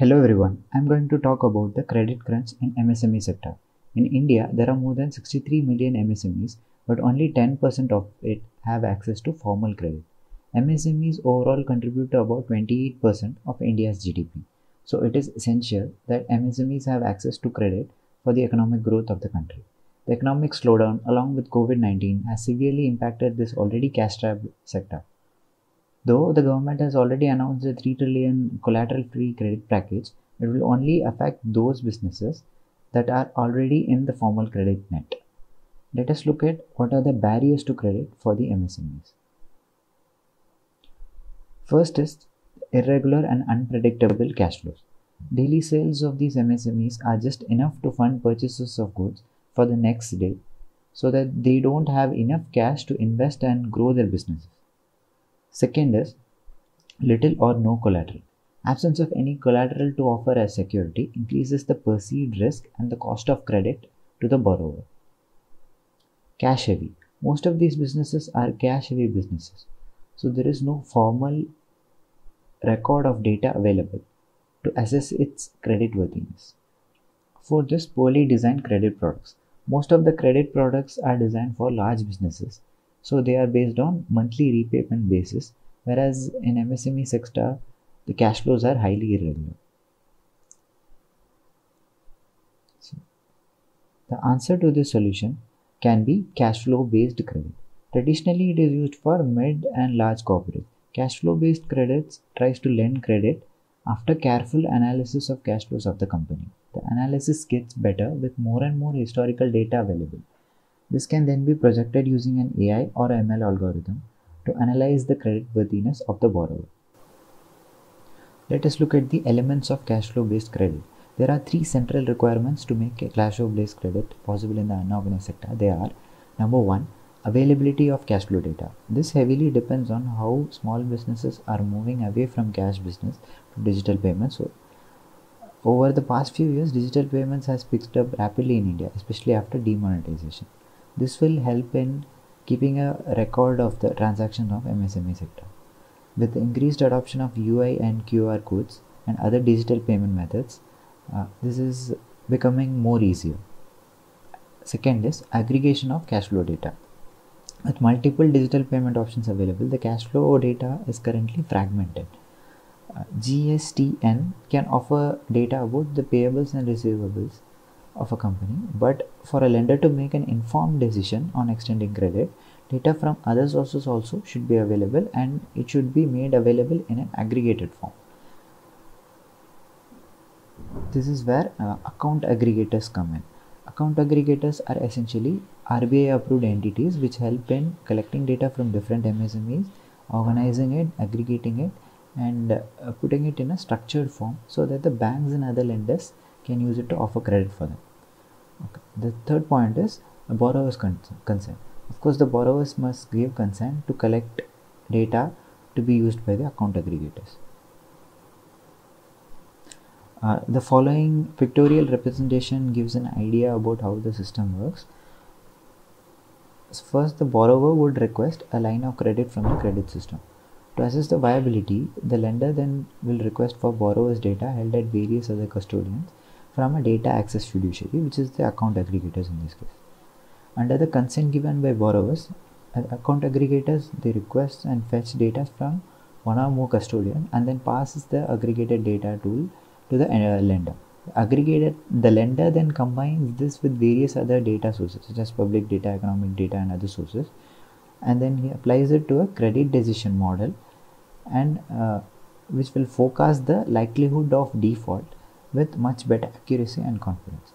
Hello everyone, I'm going to talk about the credit crunch in MSME sector. In India, there are more than 63 million MSMEs, but only 10% of it have access to formal credit. MSMEs overall contribute to about 28% of India's GDP. So it is essential that MSMEs have access to credit for the economic growth of the country. The economic slowdown along with COVID-19 has severely impacted this already cash-strapped sector. Though the government has already announced a 3 trillion collateral-free credit package, it will only affect those businesses that are already in the formal credit net. Let us look at what are the barriers to credit for the MSMEs. First is irregular and unpredictable cash flows. Daily sales of these MSMEs are just enough to fund purchases of goods for the next day so that they don't have enough cash to invest and grow their businesses. Second is little or no collateral. Absence of any collateral to offer as security increases the perceived risk and the cost of credit to the borrower. Cash heavy. Most of these businesses are cash heavy businesses. So there is no formal record of data available to assess its creditworthiness. Fourth is poorly designed credit products. Most of the credit products are designed for large businesses. So they are based on monthly repayment basis, whereas in MSME sector, the cash flows are highly irregular. So the answer to this solution can be cash flow based credit. Traditionally, it is used for mid and large corporates. Cash flow based credits tries to lend credit after careful analysis of cash flows of the company. The analysis gets better with more and more historical data available. This can then be projected using an AI or ML algorithm to analyze the creditworthiness of the borrower. Let us look at the elements of cash flow based credit. There are three central requirements to make a cash flow based credit possible in the unorganized sector. They are: number one, availability of cash flow data. This heavily depends on how small businesses are moving away from cash business to digital payments. So, over the past few years, digital payments has picked up rapidly in India, especially after demonetization. This will help in keeping a record of the transactions of MSME sector. With the increased adoption of UI and QR codes and other digital payment methods, this is becoming more easier. Second is aggregation of cash flow data. With multiple digital payment options available, the cash flow data is currently fragmented. GSTN can offer data about the payables and receivables of a company, but for a lender to make an informed decision on extending credit, data from other sources also should be available, and it should be made available in an aggregated form. This is where account aggregators come in. Account aggregators are essentially RBI approved entities which help in collecting data from different MSMEs, organizing it, aggregating it, and putting it in a structured form so that the banks and other lenders can use it to offer credit for them. Okay. The third point is a borrower's consent. Of course, the borrowers must give consent to collect data to be used by the account aggregators. The following pictorial representation gives an idea about how the system works. So first, the borrower would request a line of credit from the credit system. To assess the viability, the lender then will request for borrower's data held at various other custodians from a data access fiduciary, which is the account aggregators in this case. Under the consent given by borrowers, account aggregators, they request and fetch data from one or more custodian and then passes the aggregated data tool to the lender. The lender then combines this with various other data sources such as public data, economic data, and other sources, and then he applies it to a credit decision model, and which will forecast the likelihood of default with much better accuracy and confidence.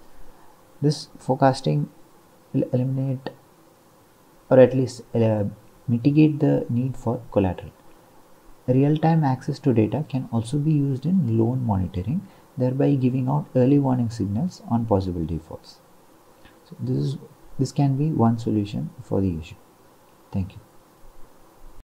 This forecasting will eliminate or at least mitigate the need for collateral. Real-time access to data can also be used in loan monitoring, thereby giving out early warning signals on possible defaults. So this can be one solution for the issue. Thank you.